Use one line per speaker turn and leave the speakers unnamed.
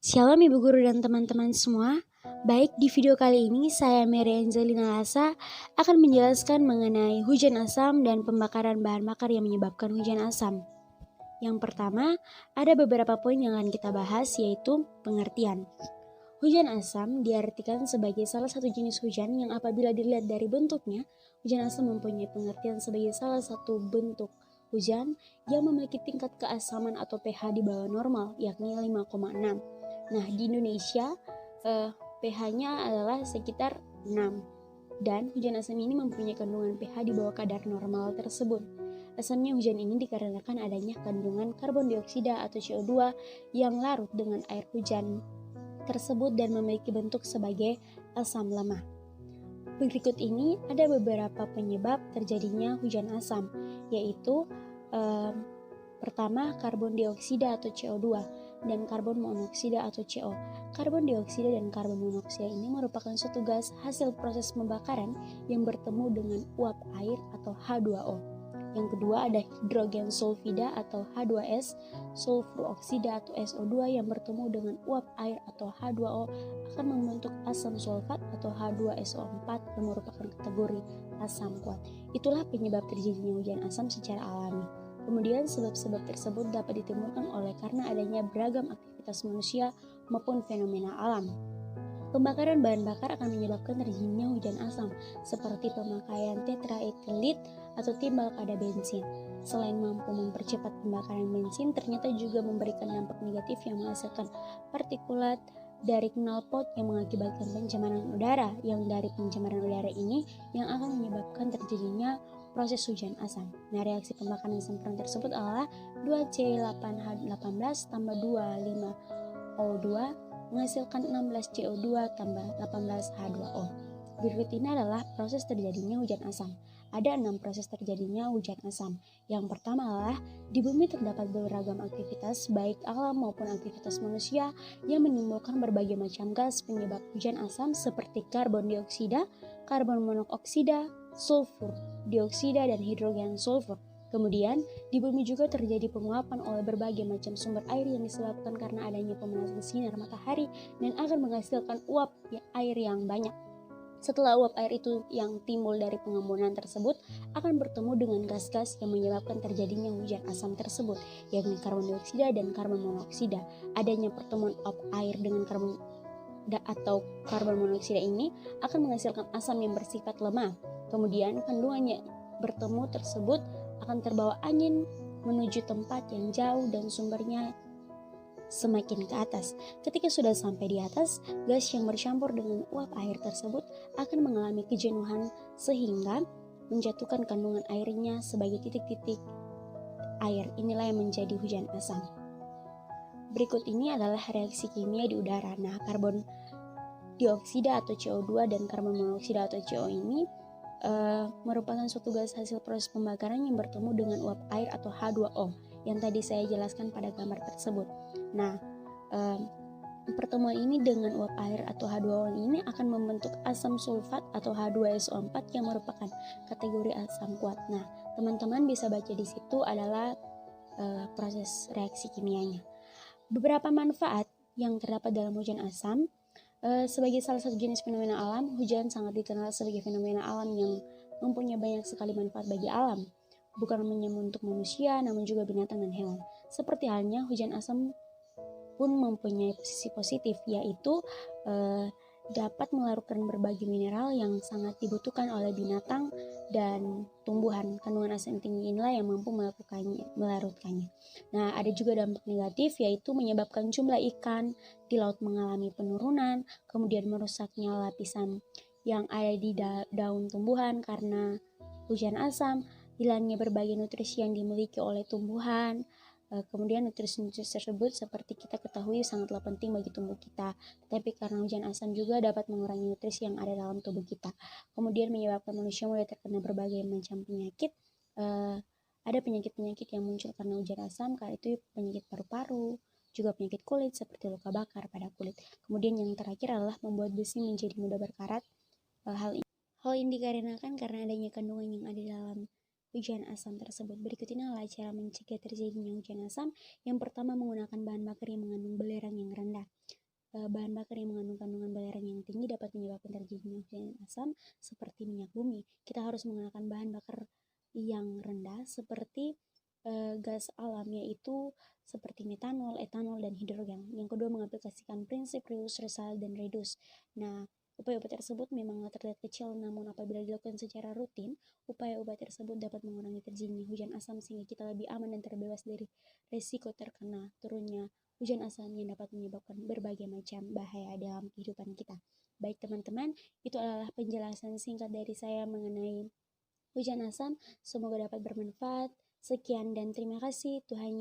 Shalom Ibu Guru dan teman-teman semua. Baik, di video kali ini saya Mary Angelina Lasa akan menjelaskan mengenai hujan asam dan pembakaran bahan bakar yang menyebabkan hujan asam. Yang pertama, ada beberapa poin yang akan kita bahas, yaitu pengertian. Hujan asam diartikan sebagai salah satu jenis hujan yang apabila dilihat dari bentuknya, hujan asam mempunyai pengertian sebagai salah satu bentuk hujan yang memiliki tingkat keasaman atau pH di bawah normal, yakni 5,6. Nah, di Indonesia pH-nya adalah sekitar 6, dan hujan asam ini mempunyai kandungan pH di bawah kadar normal tersebut. Asamnya hujan ini dikarenakan adanya kandungan karbon dioksida atau CO2 yang larut dengan air hujan tersebut dan memiliki bentuk sebagai asam lemah. Berikut ini ada beberapa penyebab terjadinya hujan asam, yaitu pertama, karbon dioksida atau CO2 dan karbon monoksida atau CO. Karbon dioksida dan karbon monoksida ini merupakan suatu gas hasil proses pembakaran yang bertemu dengan uap air atau H2O. Yang kedua ada hidrogen sulfida atau H2S, sulfur oksida atau SO2 yang bertemu dengan uap air atau H2O akan membentuk asam sulfat atau H2SO4 yang merupakan kategori asam kuat. Itulah penyebab terjadinya hujan asam secara alami. Kemudian sebab-sebab tersebut dapat ditemukan oleh karena adanya beragam aktivitas manusia maupun fenomena alam. Pembakaran bahan bakar akan menyebabkan terjadinya hujan asam, seperti pemakaian tetraethylit atau timbal pada bensin. Selain mampu mempercepat pembakaran bensin, ternyata juga memberikan dampak negatif yang menghasilkan partikulat dari knalpot yang mengakibatkan pencemaran udara, yang dari pencemaran udara ini yang akan menyebabkan terjadinya proses hujan asam. Nah, reaksi pembakaran sempurna tersebut adalah 2C8H18 tambah 25O2 menghasilkan 16 CO2 tambah 18 H2O. Berikut ini adalah proses terjadinya hujan asam. Ada 6 proses terjadinya hujan asam. Yang pertama adalah di bumi terdapat beragam aktivitas baik alam maupun aktivitas manusia yang menimbulkan berbagai macam gas penyebab hujan asam seperti karbon dioksida, karbon monoksida, sulfur dioksida, dan hidrogen sulfur. Kemudian, di bumi juga terjadi penguapan oleh berbagai macam sumber air yang disebabkan karena adanya pemanasan sinar matahari dan akan menghasilkan uap air yang banyak. Setelah uap air itu yang timbul dari pengembunan tersebut akan bertemu dengan gas-gas yang menyebabkan terjadinya hujan asam tersebut, yakni karbon dioksida dan karbon monoksida. Adanya pertemuan uap air dengan karbon monoksida ini akan menghasilkan asam yang bersifat lemah. Kemudian kandungannya bertemu tersebut akan terbawa angin menuju tempat yang jauh dan sumbernya semakin ke atas. Ketika sudah sampai di atas, gas yang bercampur dengan uap air tersebut akan mengalami kejenuhan sehingga menjatuhkan kandungan airnya sebagai titik-titik air. Inilah yang menjadi hujan asam. Berikut ini adalah reaksi kimia di udara. Nah, karbon dioksida atau CO2 dan karbon monoksida atau CO ini merupakan suatu gas hasil proses pembakaran yang bertemu dengan uap air atau H2O yang tadi saya jelaskan pada gambar tersebut. Nah, pertemuan ini dengan uap air atau H2O ini akan membentuk asam sulfat atau H2SO4 yang merupakan kategori asam kuat. Nah, teman-teman bisa baca di situ adalah proses reaksi kimianya. Beberapa manfaat yang terdapat dalam hujan asam. Sebagai salah satu jenis fenomena alam, hujan sangat dikenal sebagai fenomena alam yang mempunyai banyak sekali manfaat bagi alam, bukan hanya untuk manusia, namun juga binatang dan hewan. Seperti halnya hujan asam pun mempunyai sisi positif, yaitu dapat melarutkan berbagai mineral yang sangat dibutuhkan oleh binatang dan tumbuhan. Kandungan asam tinggi inilah yang mampu melarutkannya. Nah, ada juga dampak negatif, yaitu menyebabkan jumlah ikan di laut mengalami penurunan, kemudian merusaknya lapisan yang ada di daun tumbuhan karena hujan asam, hilangnya berbagai nutrisi yang dimiliki oleh tumbuhan. Kemudian nutrisi-nutrisi tersebut seperti kita ketahui sangatlah penting bagi tubuh kita, tetapi karena hujan asam juga dapat mengurangi nutrisi yang ada dalam tubuh kita. Kemudian menyebabkan manusia mulai terkena berbagai macam penyakit. Ada penyakit-penyakit yang muncul karena hujan asam, karena itu penyakit paru-paru, juga penyakit kulit seperti luka bakar pada kulit. Kemudian yang terakhir adalah membuat besi menjadi mudah berkarat. Hal ini dikarenakan karena adanya kandungan yang ada dalam hujan asam tersebut. Berikut ini adalah cara mencegah terjadinya hujan asam. Yang pertama, menggunakan bahan bakar yang mengandung belerang yang rendah. bahan bakar yang mengandung kandungan belerang yang tinggi dapat menyebabkan terjadinya hujan asam seperti minyak bumi. Kita harus menggunakan bahan bakar yang rendah seperti gas alam, yaitu seperti metanol, etanol, dan hidrogen. Yang kedua, mengaplikasikan prinsip reuse, recycle, dan reduce. Nah, upaya-upaya tersebut memang terlihat kecil, namun apabila dilakukan secara rutin, upaya-upaya tersebut dapat mengurangi terjadinya hujan asam sehingga kita lebih aman dan terbebas dari risiko terkena turunnya hujan asam yang dapat menyebabkan berbagai macam bahaya dalam kehidupan kita. Baik teman-teman, itu adalah penjelasan singkat dari saya mengenai hujan asam. Semoga dapat bermanfaat. Sekian dan terima kasih. Tuhan